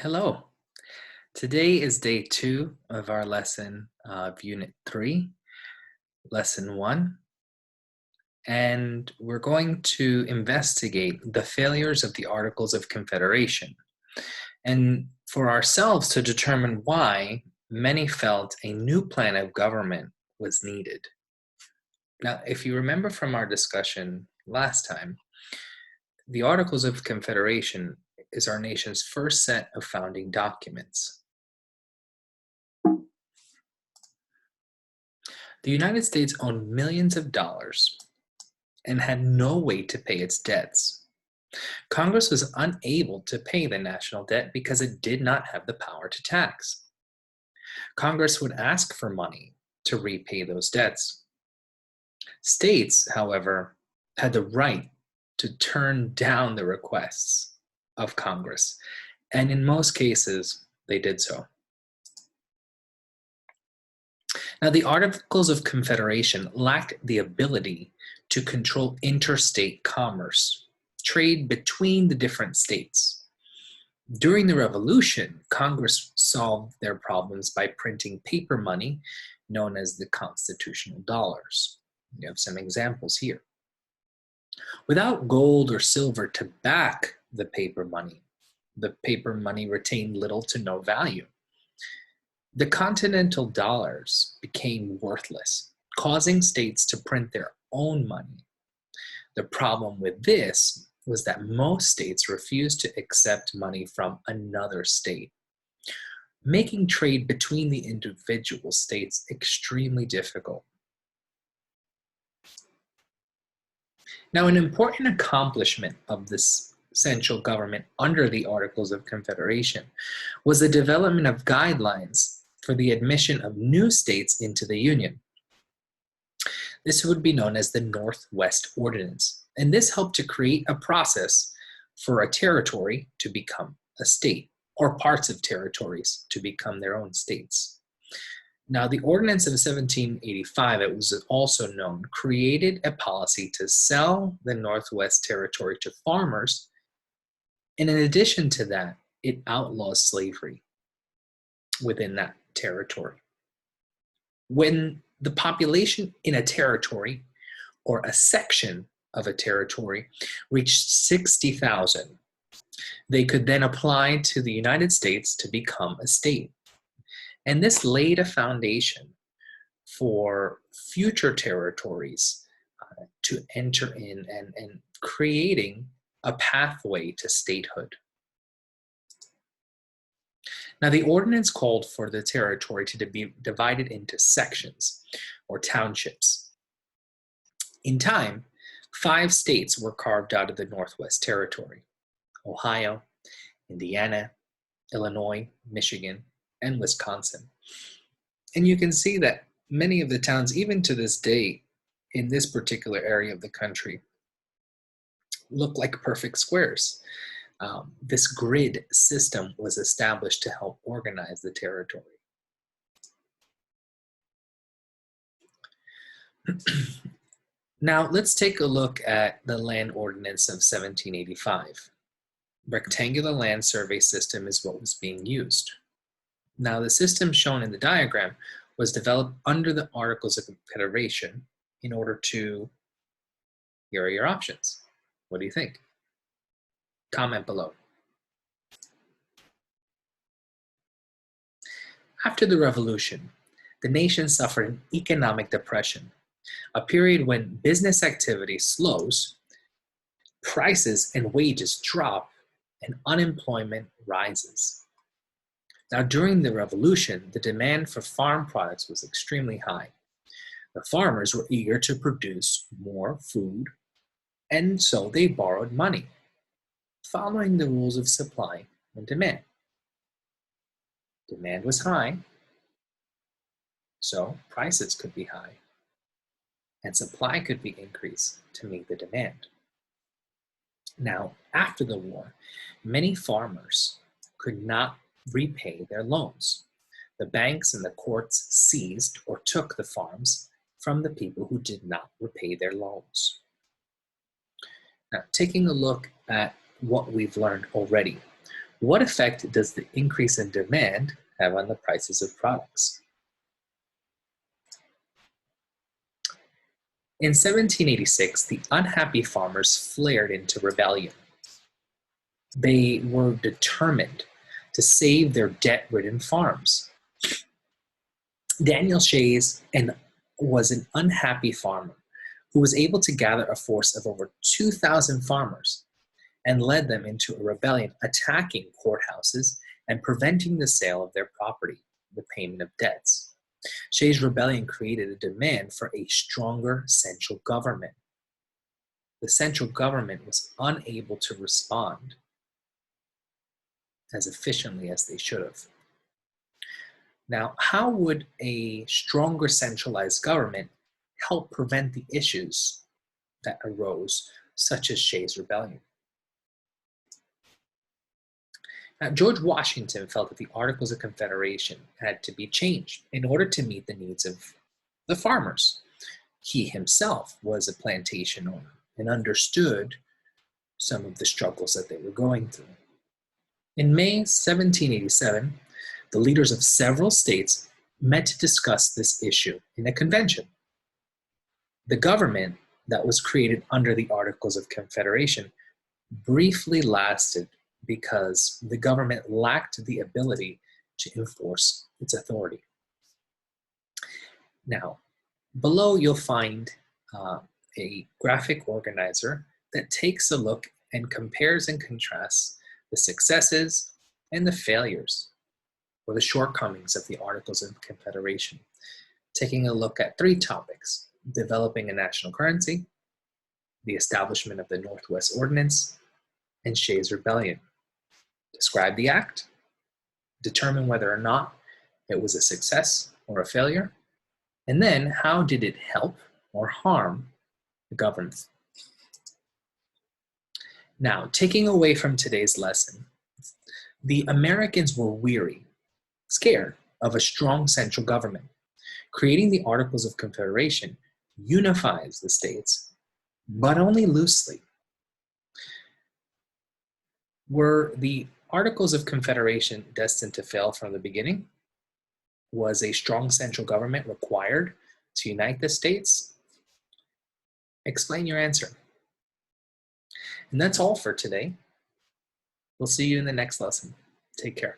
Hello. Today is day 2 of our lesson of Unit 3, Lesson 1, and we're going to investigate the failures of the Articles of Confederation and for ourselves to determine why many felt a new plan of government was needed. Now, if you remember from our discussion last time, the Articles of Confederation is our nation's first set of founding documents. The United States owned millions of dollars and had no way to pay its debts. Congress was unable to pay the national debt because it did not have the power to tax. Congress would ask for money to repay those debts. States, however, had the right to turn down the requests of Congress, and in most cases, they did so. Now, the Articles of Confederation lacked the ability to control interstate commerce, trade between the different states. During the Revolution, Congress solved their problems by printing paper money known as the constitutional dollars. You have some examples here. Without gold or silver to back the paper money retained little to no value. The continental dollars became worthless, causing states to print their own money. The problem with this was that most states refused to accept money from another state, making trade between the individual states extremely difficult. Now, an important accomplishment of this central government under the Articles of Confederation was the development of guidelines for the admission of new states into the Union. This would be known as the Northwest Ordinance, and this helped to create a process for a territory to become a state, or parts of territories to become their own states. Now, the Ordinance of 1785, it was also known, created a policy to sell the Northwest Territory to farmers, and in addition to that, it outlaws slavery within that territory. When the population in a territory or a section of a territory reached 60,000, they could then apply to the United States to become a state. And this laid a foundation for future territories to enter in and creating a pathway to statehood. Now, the ordinance called for the territory to be divided into sections or townships. In time, 5 states were carved out of the Northwest Territory: Ohio, Indiana, Illinois, Michigan, and Wisconsin. And you can see that many of the towns, even to this day, in this particular area of the country, look like perfect squares. This grid system was established to help organize the territory. Now, let's take a look at the Land Ordinance of 1785. Rectangular land survey system is what was being used. Now, the system shown in the diagram was developed under the Articles of Confederation in order to, here are your options. What do you think? Comment below. After the Revolution, the nation suffered an economic depression, a period when business activity slows, prices and wages drop, and unemployment rises. Now, during the Revolution, the demand for farm products was extremely high. The farmers were eager to produce more food, and so they borrowed money, following the rules of supply and demand. Demand was high, so prices could be high, and supply could be increased to meet the demand. Now, after the war, many farmers could not repay their loans. The banks and the courts seized or took the farms from the people who did not repay their loans. Now, taking a look at what we've learned already, What effect does the increase in demand have on the prices of products? In 1786, the unhappy farmers flared into rebellion. They were determined to save their debt-ridden farms. Daniel Shays was an unhappy farmer who was able to gather a force of over 2,000 farmers and led them into a rebellion, attacking courthouses and preventing the sale of their property, the payment of debts. Shays Rebellion created a demand for a stronger central government. The central government was unable to respond as efficiently as they should have. Now, how would a stronger centralized government help prevent the issues that arose, such as Shays Rebellion? Now, George Washington felt that the Articles of Confederation had to be changed in order to meet the needs of the farmers. He himself was a plantation owner and understood some of the struggles that they were going through. In May 1787, the leaders of several states met to discuss this issue in a convention. The government that was created under the Articles of Confederation briefly lasted because the government lacked the ability to enforce its authority. Now, below you'll find a graphic organizer that takes a look and compares and contrasts the successes and the failures or the shortcomings of the Articles of Confederation, taking a look at three topics: developing a national currency, the establishment of the Northwest Ordinance, and Shays Rebellion. Describe the act, determine whether or not it was a success or a failure, and then how did it help or harm the government. Now, taking away from today's lesson, the Americans were weary, scared of a strong central government. Creating the Articles of Confederation unifies the states, but only loosely. Were the Articles of Confederation destined to fail from the beginning? Was a strong central government required to unite the states? Explain your answer. And that's all for today. We'll see you in the next lesson. Take care.